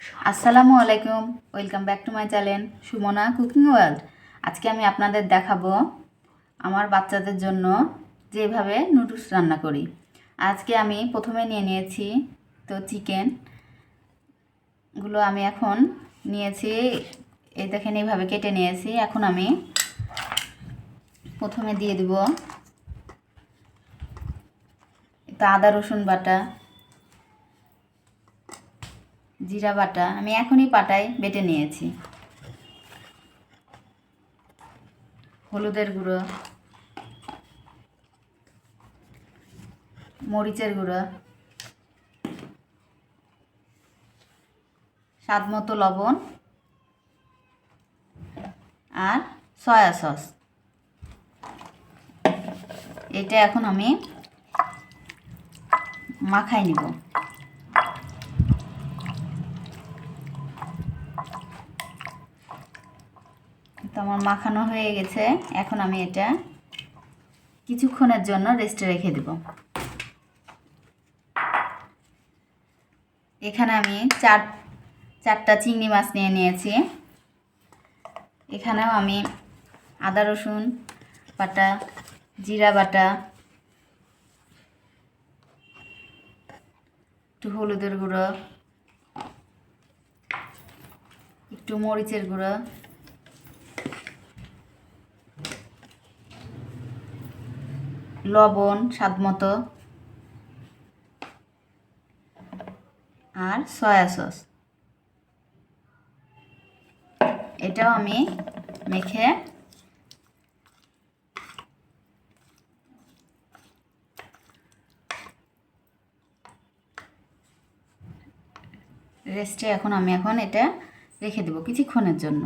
আসসালামু আলাইকুম, welcome back to my channel Sumana cooking world. আজকে আমি আপনাদের দেখাবো আমার বাচ্চাদের জন্য যেভাবে নুডলস রান্না করি। আজকে আমি প্রথমে নিয়ে নিয়েছি তো চিকেনগুলো আমি এখন নিয়েছি, এই দেখেন এইভাবে কেটে নিয়েছি। এখন আমি প্রথমে দিয়ে দিব একটু আদা রসুন বাটা, জিরা বাটা আমি এখনই পাটায় বেটে নিয়েছি, হলুদের গুঁড়ো, মরিচের গুঁড়ো, স্বাদ মতো লবণ আর সয়া সস। এটা এখন আমি মাখাই নিব। তো আমার মাখানো হয়ে গেছে, এখন আমি এটা কিছুক্ষণের জন্য রেস্টে রেখে দেব। এখানে আমি চারটা চিংড়ি মাছ নিয়ে নিয়েছি। এখানেও আমি আদা রসুন বাটা, জিরা বাটা, একটু হলুদের গুঁড়ো, একটু মরিচের গুঁড়ো, লবণ স্বাদ মতো আর সয়া সস, এটাও আমি মেখে রেস্টে আমি এটা রেখে দেব কিছুক্ষণের জন্য।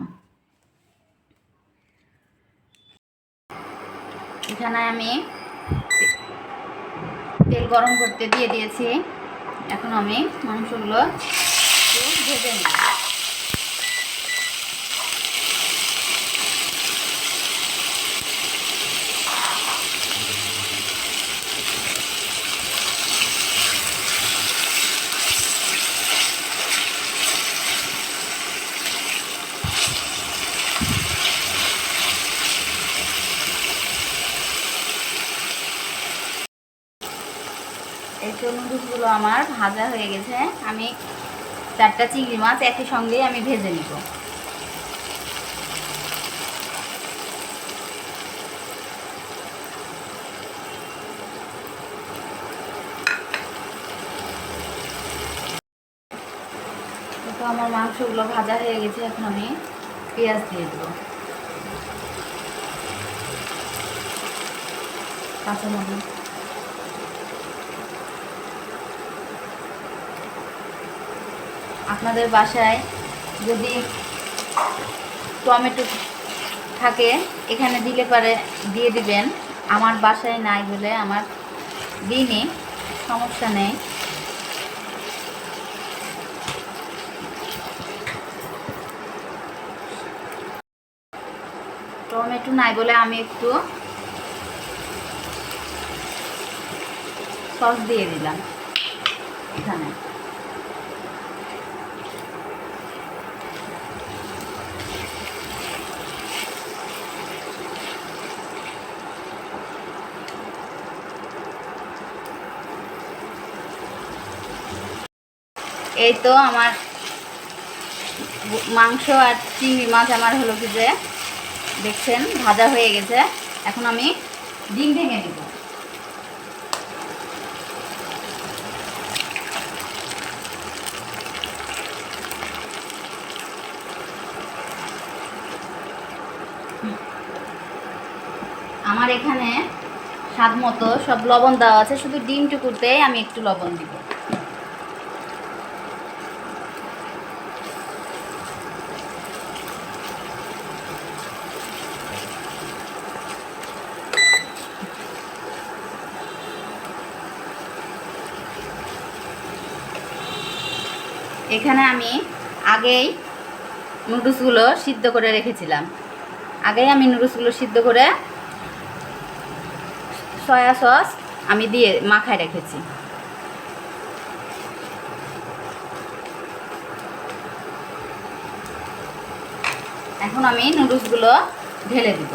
এখানে আমি তেল গরম করতে দিয়ে দিয়েছি। এখন আমি মাংসগুলো একটু ভেজে নেব। এই তো নুডলসগুলো আমার ভাজা হয়ে গেছে। আমি চারটা চিংড়ি মাছ একই সঙ্গে আমি ভেজে নিব। তো আমার মাংসগুলো ভাজা হয়ে গেছে, এখন আমি পেঁয়াজ দিয়ে দেবো, কাঁচামরিচ, আপনাদের বাসায় যদি টমেটো থাকে এখানে দিলে পারে দিয়ে দিবেন। আমার বাসায় নাই বলে আমার দিইনি, সমস্যা নেই। টমেটো নাই বলে আমি একটু সস দিয়ে দিলাম এখানে। এই তো আমার মাংস আর চিংড়ি মাছ আমার হলো কি যে দেখছেন ভাজা হয়ে গেছে। এখন আমি ডিম ভেঙে দিব। আমার এখানে স্বাদ মতো সব লবণ দেওয়া আছে, শুধু ডিমটুকুতে আমি একটু লবণ দিব। এখানে আমি আগেই নুডলসগুলো সিদ্ধ করে রেখেছিলাম। আমি নুডলসগুলো সিদ্ধ করে সয়া সস আমি দিয়ে মাখায় রেখেছি। এখন আমি নুডলসগুলো ঢেলে দিব।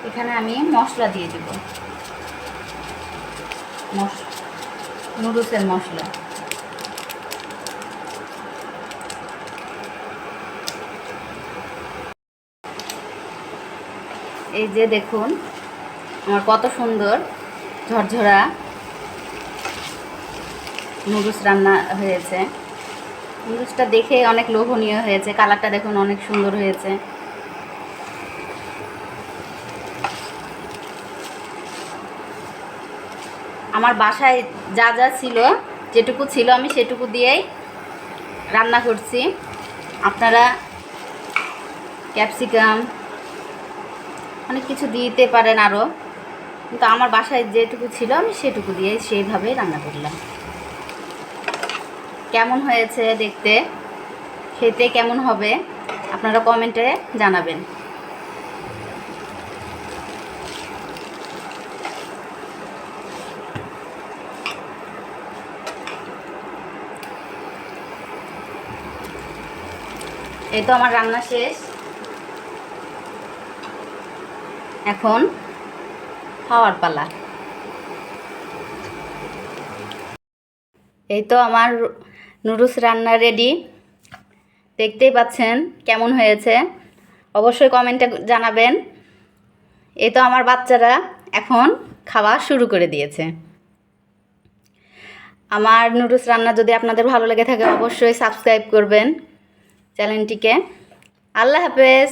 এখানে আমি মশলা দিয়ে দিব, নুডলসের মশলা। এই যে দেখুন আমার কত সুন্দর ঝরঝরা নুডলস রান্না হয়েছে। নুডলসটা দেখে অনেক লোভনীয় হয়েছে, কালারটা দেখুন অনেক সুন্দর হয়েছে। আমার বাসায় যা যা ছিল, যেটুকু ছিল আমি সেটুকু দিয়েই রান্না করছি। আপনারা ক্যাপসিকাম অনেক কিছু দিতে পারেন আরও, কিন্তু আমার বাসায় যেটুকু ছিল আমি সেটুকু দিয়ে সেইভাবেই রান্না করলাম। কেমন হয়েছে দেখতে, খেতে কেমন হবে আপনারা কমেন্টে জানাবেন। এই তো আমার রান্না শেষ, এখন খাওয়ার পালা। এই তো আমার নুডলস রান্না রেডি, দেখতেই পাচ্ছেন কেমন হয়েছে, অবশ্যই কমেন্টে জানাবেন। এই তো আমার বাচ্চারা এখন খাওয়া শুরু করে দিয়েছে। আমার নুডলস রান্না যদি আপনাদের ভালো লেগে থাকে অবশ্যই সাবস্ক্রাইব করবেন চ্যানেলটিকে। আল্লাহ হাফেজ।